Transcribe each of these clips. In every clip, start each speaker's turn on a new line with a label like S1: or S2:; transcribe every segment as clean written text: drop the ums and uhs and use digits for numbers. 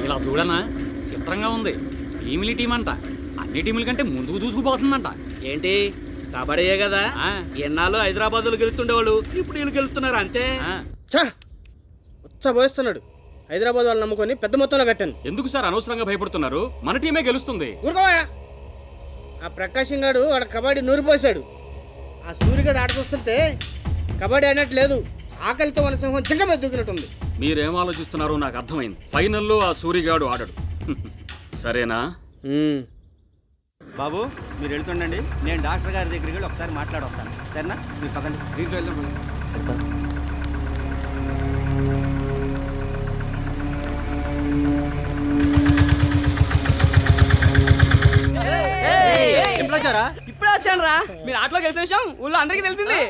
S1: ఇలా చూడనా చిత్రంగా ఉంది. టీమిలి టీం అంట అన్ని టీముల కంటే ముందుకు దూసుకుపోతుందంట.
S2: ఏంటి కబడ్డీయే కదా, ఎన్నాళ్ళు హైదరాబాద్లో గెలుస్తుండేవాళ్ళు, ఇప్పుడు వీళ్ళు గెలుస్తున్నారు అంతే.
S3: ఉచ్చబోస్తున్నాడు. హైదరాబాద్ వాళ్ళు నమ్ముకొని పెద్ద మొత్తంలో కట్టాను.
S1: ఎందుకు సార్ అనవసరంగా భయపడుతున్నారు? మన టీమే గెలుస్తుంది.
S3: ఊరుకోవా. ఆ ప్రకాశం గాడు వాడు కబడ్డీ నూరిపోసాడు. ఆ సూర్యగాడు ఆట చూస్తుంటే కబడ్డీ ఆడినట్టు లేదు, ఆకలితో మన సింహం జింక మీద దూకినట్టుంది.
S1: మీరేం ఆలోచిస్తున్నారో నాకు అర్థమైంది. ఫైనల్లో ఆ సూరిగాడు ఆడడు. సరేనా
S2: బాబు మీరు వెళ్తుండండి, నేను డాక్టర్ గారి దగ్గరికి వెళ్ళి ఒకసారి మాట్లాడొస్తాను. సరేనా? మీరు పదండి, దీంట్లో వెళ్దాం.
S4: ఇప్పుడే వచ్చాను రా. మీరు ఆటలో గెలిచిన విషయం ఊళ్ళో అందరికీ తెలిసింది.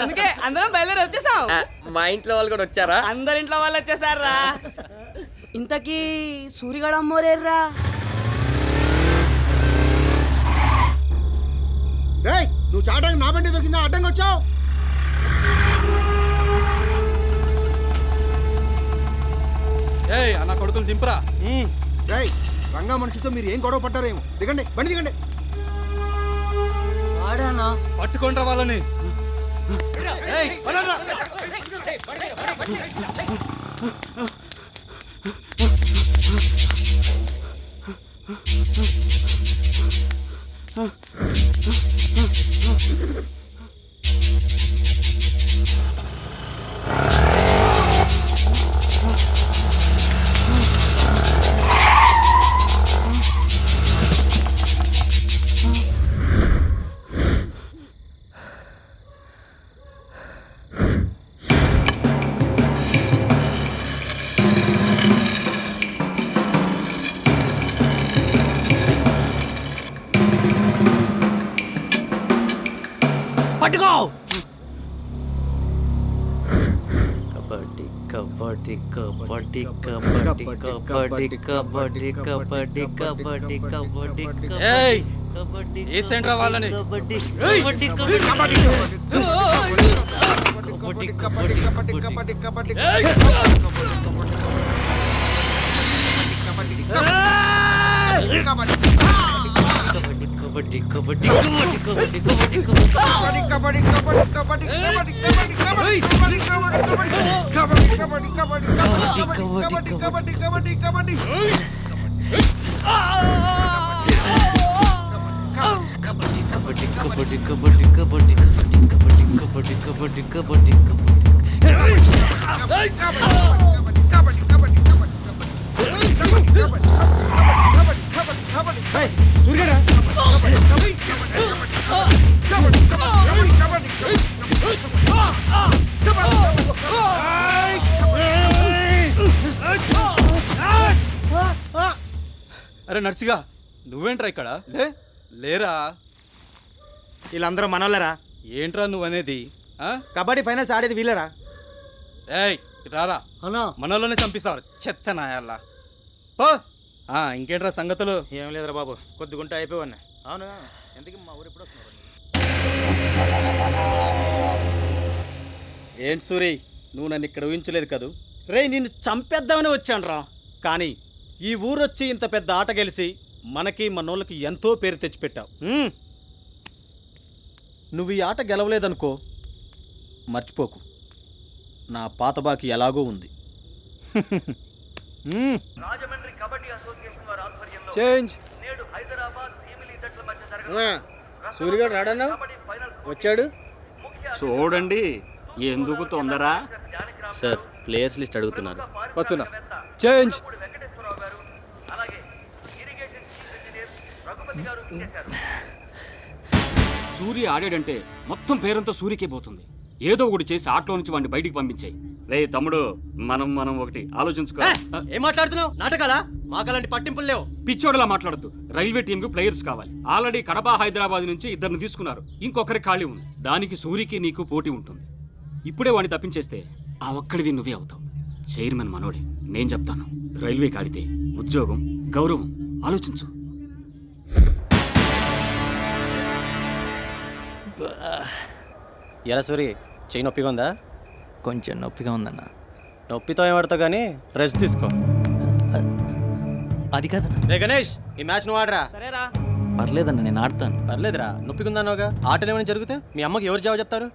S4: అందుకే అందరం బయలుదేరి వచ్చేసాం.
S5: మా ఇంట్లో వాళ్ళు కూడా వచ్చారా?
S4: అందరింట్లో వాళ్ళు వచ్చేసారా. ఇంతకీ సూరిగాడు అమ్మోరేర్రా?
S3: నువ్వు చాటానికి నా బండి దొరికిందా? అడ్డంగా వచ్చావు.
S2: అన్న కొడుకులు దింపరా.
S3: రంగా మనిషితో మీరు ఏం గొడవ పడ్డారేమో. దిగండి, బండి దిగండి.
S4: వాడానా?
S2: పట్టుకుంటారా వాళ్ళని.
S4: పట్టుకో.
S5: కబడ్డీ కబడ్డీ కబడ్డీ కబడ్డీ కబడ్డీ కబడ్డీ కబడ్డీ కబడ్డీ కబడ్డీ కబడ్డీ.
S2: ఏ సెంటర్ వాళ్ళని?
S5: కబడ్డీ కబడ్డీ కబడ్డీ కబడ్డీ కబడ్డీ కబడ్డీ.
S2: అరే నర్సిగా, నువ్వేంట్రా ఇక్కడ? లేరా?
S3: వీళ్ళందరూ మనోళ్ళరా?
S2: ఏంట్రా నువ్వనేది?
S3: కబడ్డీ ఫైనల్స్ ఆడేది వీళ్ళరా?
S2: ఏయ్ రారా
S4: అన్నా,
S2: మనోళ్ళనే చంపిస్తావు చెత్త నాయల్లా. ఇంకేంట్రా సంగతులు?
S3: ఏం లేదురా బాబు, కొద్దిగుంట అయిపోయినా. అవును, ఎందుకు మా ఊరు ఎప్పుడు వస్తున్నారు?
S2: ఏంటి సూరి, నువ్వు నన్ను ఇక్కడ ఊహించలేదు కదూ? నిన్ను చంపేద్దామని వచ్చాను రా. కానీ ఈ ఊరొచ్చి ఇంత పెద్ద ఆట గెలిచి మనకి మనోళ్ళకి ఎంతో పేరు తెచ్చిపెట్టావు. నువ్వు ఈ ఆట గెలవలేదనుకో, మర్చిపోకు, నా పాత బాకి ఎలాగో ఉంది. చేంజ్.
S3: సూర్యగాడు రాడన్నా వచ్చాడు.
S1: చూడండి, ఎందుకు తొందర?
S5: సార్, ప్లేయర్స్ లిస్ట్ అడుగుతున్నారు.
S2: వస్తున్నా. చేంజ్.
S1: సూర్య ఆడాడంటే మొత్తం పేరంతా సూర్యకే పోతుంది. ఏదో ఒకటి చేసి ఆటలో నుంచి వాడిని బయటికి పంపించాయి. రే తమ్ముడు, మనం ఒకటి ఆలోచించుకో.
S4: ఏం మాట్లాడుతున్నావు? నాటకాలా? మాకలాంటి పట్టింపులు లేవు.
S1: పిచ్చోడలా మాట్లాడద్దు. రైల్వే టీంకి ప్లేయర్స్ కావాలి. ఆల్రెడీ కడప హైదరాబాద్ నుంచి 2 తీసుకున్నారు. ఇంకొకరి ఖాళీ ఉంది. దానికి సూర్యకి నీకు పోటీ ఉంటుంది. ఇప్పుడే వాడిని తప్పించేస్తే ఆ ఒక్కడివి నువ్వే అవుతావు. చైర్మన్ మనోడే. నేను చెప్తాను, రైల్వే కాడితే ఉద్యోగం, గౌరవం. ఆలోచించు.
S5: ఎలా సూరి, చెయ్యి నొప్పిగా ఉందా? కొంచెం నొప్పిగా ఉందన్న. నొప్పితో ఏమడతావు కానీ రెస్ట్ తీసుకో.
S6: అది కాదన్న.
S5: రే గణేష్ ఈ మ్యాచ్ నువ్వు ఆడరా.
S4: సరేరా.
S6: పర్లేదన్న, నేను ఆడతాను.
S5: పర్లేదురా, నొప్పికుందానోగా. ఆటలు ఏమైనా జరిగితే మీ అమ్మకి ఎవరు జవాబు చెప్తారు?